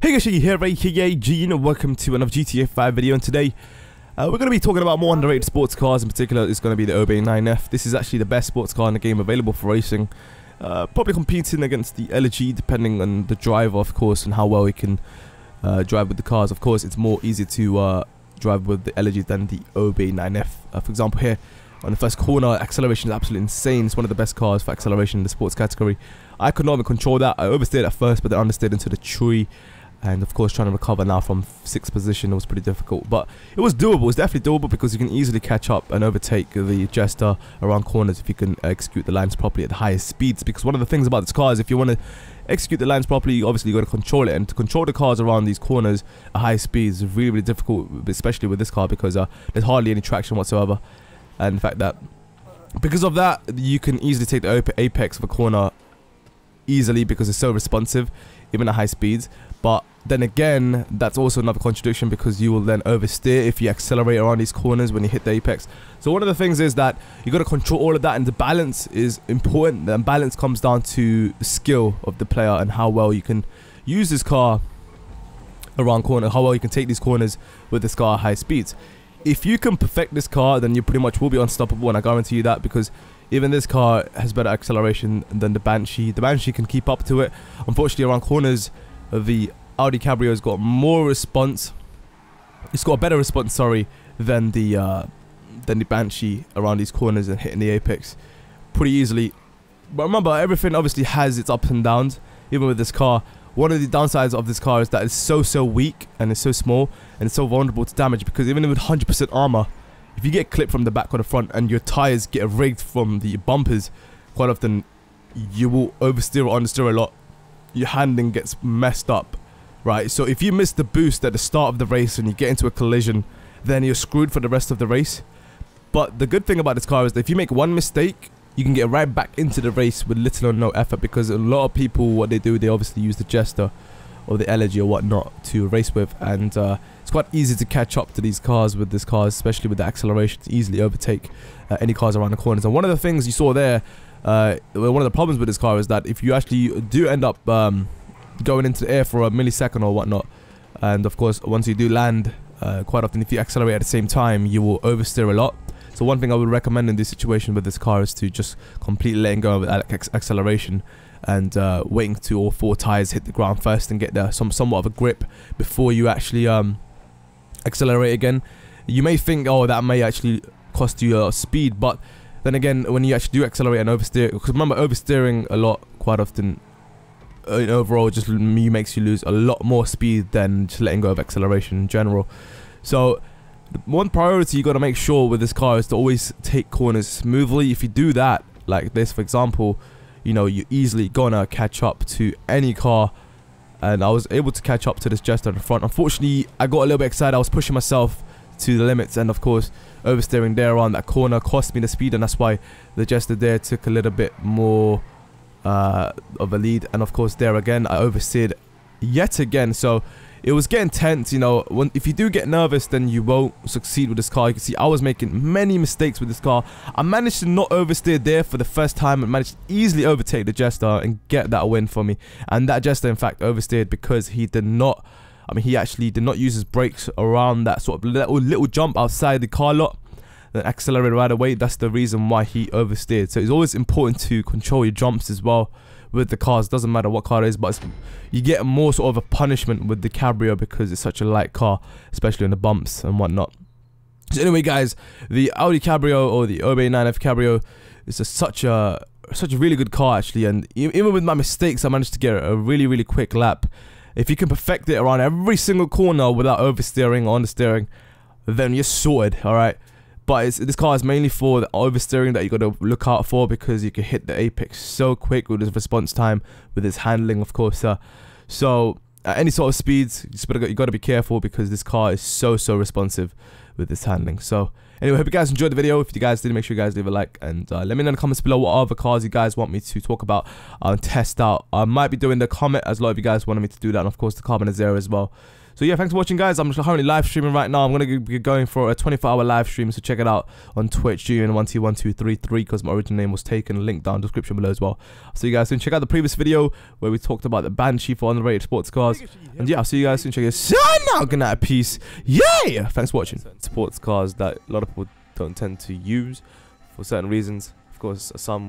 Hey guys, Shaggy here, aka Gene, and welcome to another GTA 5 video. And today, we're going to be talking about more underrated sports cars. In particular, it's going to be the OB9F. This is actually the best sports car in the game available for racing. Probably competing against the LG, depending on the driver, of course, and how well he can drive with the cars. Of course, it's more easy to drive with the LG than the OB9F. For example, here on the first corner, acceleration is absolutely insane. It's one of the best cars for acceleration in the sports category. I could not even control that. I oversteered at first, but then understeered into the tree. And of course, trying to recover now from 6th position, it was pretty difficult. But it was doable. It's definitely doable because you can easily catch up and overtake the Jester around corners if you can execute the lines properly at the highest speeds. Because one of the things about this car is if you want to execute the lines properly, obviously you got to control it. And to control the cars around these corners at high speeds is really, really difficult, especially with this car because there's hardly any traction whatsoever. And the fact that because of that, you can easily take the apex of a corner easily because it's so responsive, even at high speeds. But then again, that's also another contradiction because you will then oversteer if you accelerate around these corners when you hit the apex. So one of the things is that you got to control all of that, and the balance is important. And balance comes down to the skill of the player and how well you can use this car around corner, how well you can take these corners with this car at high speeds. If you can perfect this car, then you pretty much will be unstoppable, and I guarantee you that, because even this car has better acceleration than the Banshee. The Banshee can keep up to it. Unfortunately, around corners, the Audi Cabrio has got more response. It's got a better response, sorry, than the Banshee around these corners and hitting the apex pretty easily. But remember, everything obviously has its ups and downs. Even with this car, one of the downsides of this car is that it's so weak and it's so small and it's so vulnerable to damage, because even with 100% armor, if you get clipped from the back or the front and your tires get rigged from the bumpers, quite often you will oversteer or understeer a lot. Your handling gets messed up, right? So if you miss the boost at the start of the race and you get into a collision, then you're screwed for the rest of the race. But the good thing about this car is that if you make one mistake, you can get right back into the race with little or no effort, because a lot of people, what they do, they obviously use the Jester or the LG or whatnot to race with, and it's quite easy to catch up to these cars with this car, especially with the acceleration, to easily overtake any cars around the corners. And one of the things you saw there, one of the problems with this car is that if you actually do end up going into the air for a millisecond or whatnot, and of course once you do land, quite often if you accelerate at the same time, you will oversteer a lot. So one thing I would recommend in this situation with this car is to just completely letting go of acceleration and waiting till all 4 tires hit the ground first and get there somewhat of a grip before you actually accelerate again. You may think, oh, that may actually cost you speed, but then again, when you actually do accelerate and oversteer, because remember, oversteering a lot quite often overall just makes you lose a lot more speed than just letting go of acceleration in general. So one priority you got to make sure with this car is to always take corners smoothly. If you do that, like this for example, you know, you're easily gonna catch up to any car, and I was able to catch up to this Jester in the front. Unfortunately, I got a little bit excited. I was pushing myself to the limits, and of course oversteering there around that corner cost me the speed, and that's why the Jester there took a little bit more of a lead. And of course there again, I oversteered yet again, so it was getting tense. You know, if you do get nervous, then you won't succeed with this car. You can see I was making many mistakes with this car. I managed to not oversteer there for the first time and managed to easily overtake the Jester and get that win for me. And that Jester in fact oversteered because he did not, I mean, he actually did not use his brakes around that sort of little jump outside the car lot, then accelerated right away. That's the reason why he oversteered. So it's always important to control your jumps as well with the cars. Doesn't matter what car it is, but you get more sort of a punishment with the Cabrio because it's such a light car, especially in the bumps and whatnot. So anyway guys, the Audi Cabrio or the OB9F Cabrio is such a really good car actually, and even with my mistakes I managed to get a really quick lap. If you can perfect it around every single corner without oversteering or understeering, then you're sorted, alright? But this car is mainly for the oversteering that you got to look out for, because you can hit the apex so quick with his response time, with his handling, of course. So at any sort of speeds, you got to be careful because this car is so responsive with this handling. So anyway, hope you guys enjoyed the video. If you guys did, make sure you guys leave a like, and let me know in the comments below what other cars you guys want me to talk about and test out. I might be doing the Comet, as a lot of you guys wanted me to do that, and of course the Carbon Zero as well. So yeah, thanks for watching, guys. I'm currently live streaming right now. I'm going to be going for a 24-hour live stream, so check it out on Twitch, GN1T1233, because my original name was taken. Link down in the description below as well. I'll see you guys soon. Check out the previous video where we talked about the Banshee for underrated sports cars. And yeah, I'll see you guys soon. Check it out. Good night, peace. Yay! Thanks for watching. Sports cars that a lot of people don't tend to use for certain reasons. Of course, some